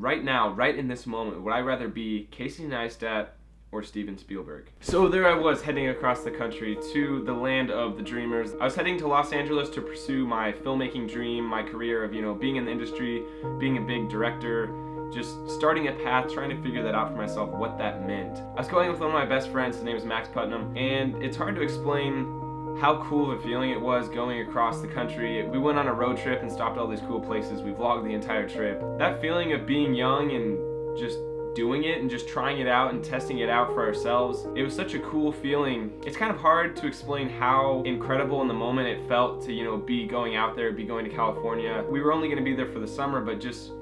right now, right in this moment, would I rather be Casey Neistat or Steven Spielberg? So there I was, heading across the country to the land of the dreamers. I was heading to Los Angeles to pursue my filmmaking dream, my career of, being in the industry, being a big director, just starting a path, trying to figure that out for myself, what that meant. I was going with one of my best friends, his name is Max Putnam, and it's hard to explain how cool of a feeling it was going across the country. We went on a road trip and stopped all these cool places. We vlogged the entire trip. That feeling of being young and just doing it and just trying it out and testing it out for ourselves, it was such a cool feeling. It's kind of hard to explain how incredible in the moment it felt to, be going out there, be going to California. We were only going to be there for the summer, but just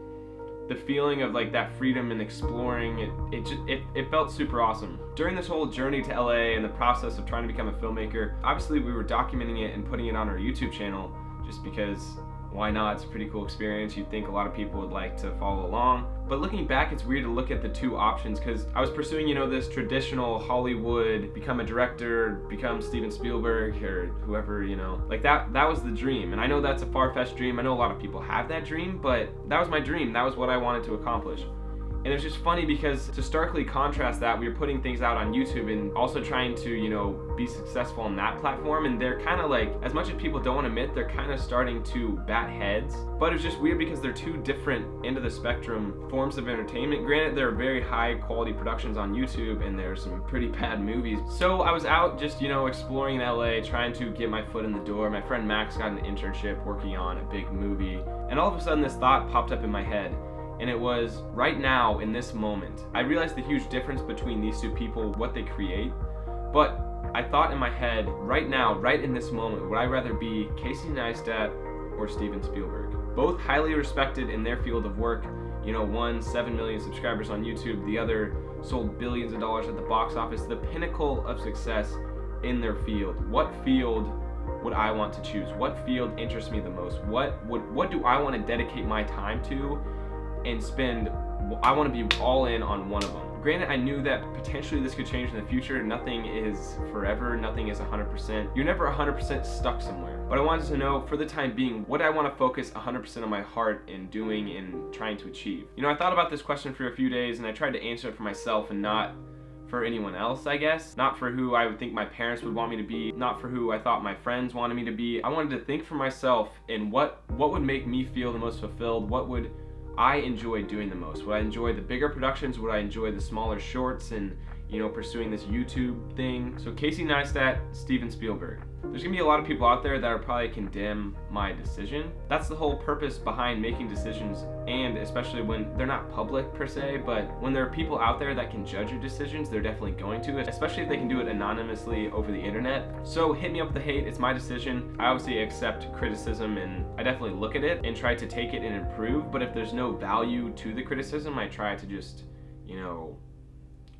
the feeling of like that freedom and exploring, it felt super awesome. During this whole journey to LA and the process of trying to become a filmmaker, obviously we were documenting it and putting it on our YouTube channel just because why not? It's a pretty cool experience. You'd think a lot of people would like to follow along. But looking back, it's weird to look at the two options because I was pursuing, this traditional Hollywood, become a director, become Steven Spielberg or whoever, like that was the dream. And I know that's a far-fetched dream. I know a lot of people have that dream, but that was my dream. That was what I wanted to accomplish. And it's just funny because to starkly contrast that, we were putting things out on YouTube and also trying to, be successful on that platform. And they're kind of like, as much as people don't want to admit, they're kind of starting to bat heads. But it's just weird because they're two different end of the spectrum forms of entertainment. Granted, there are very high quality productions on YouTube and there's some pretty bad movies. So I was out just, exploring in LA, trying to get my foot in the door. My friend Max got an internship working on a big movie. And all of a sudden this thought popped up in my head. And it was, right now, in this moment, I realized the huge difference between these two people, what they create. But I thought in my head, right now, right in this moment, would I rather be Casey Neistat or Steven Spielberg? Both highly respected in their field of work. One, 7 million subscribers on YouTube. The other sold billions of dollars at the box office. The pinnacle of success in their field. What field would I want to choose? What field interests me the most? What do I want to dedicate my time to and spend? I want to be all in on one of them. Granted, I knew that potentially this could change in the future. Nothing is forever, nothing is 100%. You're never 100% stuck somewhere. But I wanted to know, for the time being, what I want to focus 100% of my heart in doing and trying to achieve. I thought about this question for a few days and I tried to answer it for myself and not for anyone else, I guess. Not for who I would think my parents would want me to be, not for who I thought my friends wanted me to be. I wanted to think for myself and what would make me feel the most fulfilled, what would I enjoy doing the most. Would I enjoy the bigger productions? Would I enjoy the smaller shorts and, pursuing this YouTube thing? So Casey Neistat, Steven Spielberg. There's gonna be a lot of people out there that will probably condemn my decision. That's the whole purpose behind making decisions, and especially when they're not public per se, but when there are people out there that can judge your decisions, they're definitely going to, especially if they can do it anonymously over the internet. So hit me up with the hate, it's my decision. I obviously accept criticism and I definitely look at it and try to take it and improve, but if there's no value to the criticism, I try to just,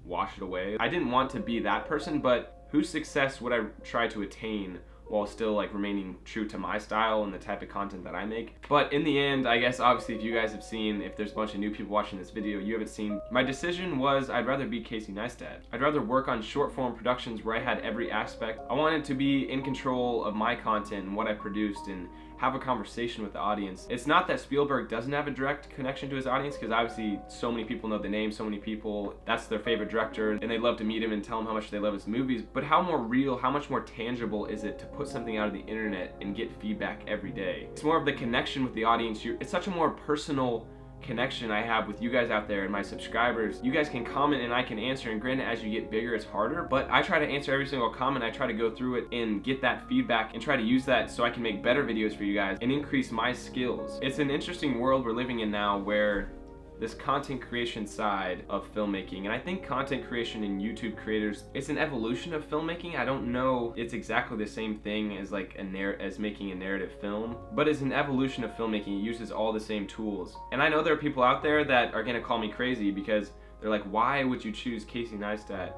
wash it away. I didn't want to be that person, but whose success would I try to attain while still remaining true to my style and the type of content that I make? But in the end, I guess obviously if you guys have seen, if there's a bunch of new people watching this video, you haven't seen, my decision was I'd rather be Casey Neistat. I'd rather work on short form productions where I had every aspect. I wanted to be in control of my content and what I produced and have a conversation with the audience. It's not that Spielberg doesn't have a direct connection to his audience, because obviously so many people know the name, so many people, that's their favorite director, and they'd love to meet him and tell him how much they love his movies. But how more real, how much more tangible is it to put something out of the internet and get feedback every day? It's more of the connection with the audience. It's such a more personal connection I have with you guys out there and my subscribers. You guys can comment and I can answer, and granted, as you get bigger it's harder, but I try to answer every single comment. I try to go through it and get that feedback and try to use that so I can make better videos for you guys and increase my skills. It's an interesting world we're living in now where this content creation side of filmmaking, and I think content creation and YouTube creators, it's an evolution of filmmaking. I don't know it's exactly the same thing as as making a narrative film, but it's an evolution of filmmaking. It uses all the same tools. And I know there are people out there that are gonna call me crazy because they're like, why would you choose Casey Neistat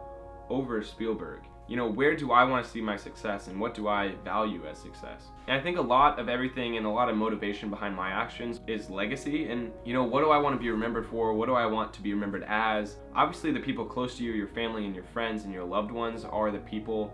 over Spielberg? Where do I want to see my success and what do I value as success? And I think a lot of everything and a lot of motivation behind my actions is legacy. And what do I want to be remembered for? What do I want to be remembered as? Obviously the people close to you, your family and your friends and your loved ones, are the people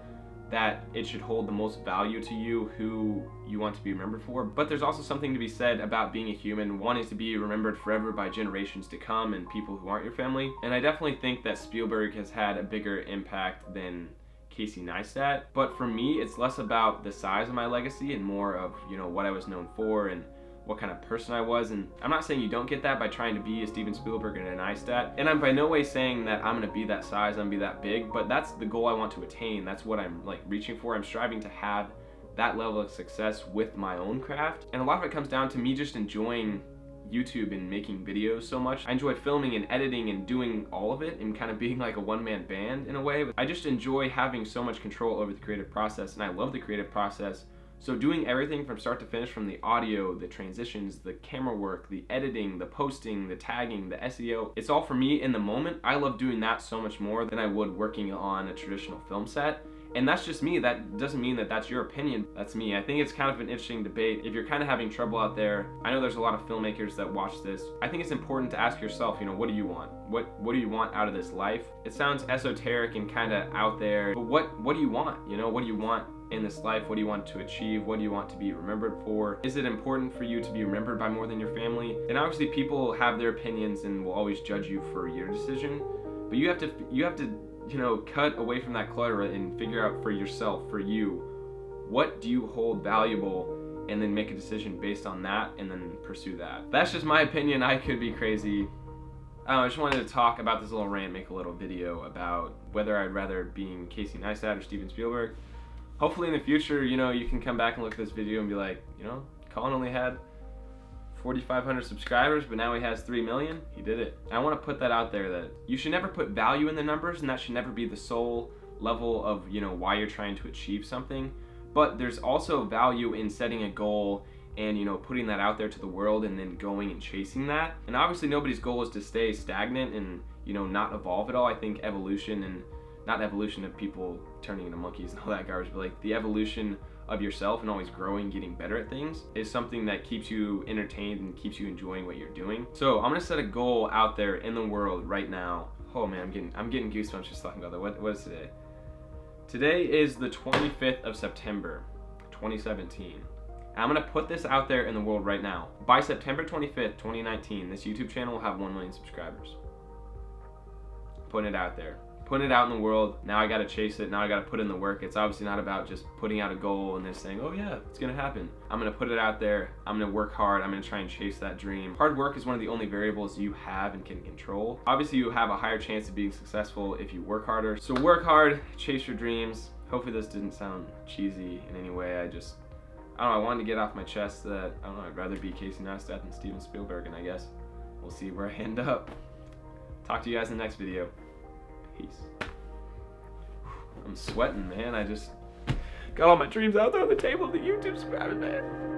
that it should hold the most value to you, who you want to be remembered for. But there's also something to be said about being a human, wanting to be remembered forever by generations to come and people who aren't your family. And I definitely think that Spielberg has had a bigger impact than Casey Neistat. But for me, it's less about the size of my legacy and more of, what I was known for and what kind of person I was. And I'm not saying you don't get that by trying to be a Steven Spielberg and a Neistat, and I'm by no way saying that I'm gonna be that size, I'm gonna be that big, but that's the goal I want to attain. That's what I'm reaching for. I'm striving to have that level of success with my own craft, and a lot of it comes down to me just enjoying YouTube and making videos so much. I enjoy filming and editing and doing all of it and kind of being like a one-man band in a way. I just enjoy having so much control over the creative process, and I love the creative process. So doing everything from start to finish, from the audio, the transitions, the camera work, the editing, the posting, the tagging, the SEO, it's all for me in the moment. I love doing that so much more than I would working on a traditional film set. And that's just me. That doesn't mean that that's your opinion. That's me. I think it's kind of an interesting debate. If you're kind of having trouble out there, I know there's a lot of filmmakers that watch this. I think it's important to ask yourself, what do you want? What do you want out of this life? It sounds esoteric and kind of out there, but what do you want? What do you want in this life? What do you want to achieve? What do you want to be remembered for? Is it important for you to be remembered by more than your family? And obviously people have their opinions and will always judge you for your decision, but you have to cut away from that clutter and figure out for yourself, for you, what do you hold valuable, and then make a decision based on that and then pursue that. That's just my opinion. I could be crazy. I just wanted to talk about this little rant, make a little video about whether I'd rather being Casey Neistat or Steven Spielberg. Hopefully in the future, you can come back and look at this video and be like, Colin only had 4,500 subscribers, but now he has 3 million. He did it. I want to put that out there, that you should never put value in the numbers, and that should never be the sole level of, why you're trying to achieve something. But there's also value in setting a goal and, putting that out there to the world and then going and chasing that. And obviously nobody's goal is to stay stagnant and, not evolve at all. I think evolution, and not evolution of people turning into monkeys and all that garbage, but the evolution of yourself and always growing, getting better at things is something that keeps you entertained and keeps you enjoying what you're doing. So I'm gonna set a goal out there in the world right now. Oh man, I'm getting goosebumps just talking about that. What is today? Today is the 25th of September, 2017. And I'm gonna put this out there in the world right now. By September 25th, 2019, this YouTube channel will have 1 million subscribers. Putting it out there. Putting it out in the world. Now I gotta chase it. Now I gotta put in the work. It's obviously not about just putting out a goal and then saying, oh yeah, it's gonna happen. I'm gonna put it out there. I'm gonna work hard. I'm gonna try and chase that dream. Hard work is one of the only variables you have and can control. Obviously you have a higher chance of being successful if you work harder. So work hard, chase your dreams. Hopefully this didn't sound cheesy in any way. I don't know, I wanted to get off my chest that, I'd rather be Casey Neistat than Steven Spielberg, and I guess we'll see where I end up. Talk to you guys in the next video. Peace. I'm sweating, man. I just got all my dreams out there on the table of the YouTube subscribers, man.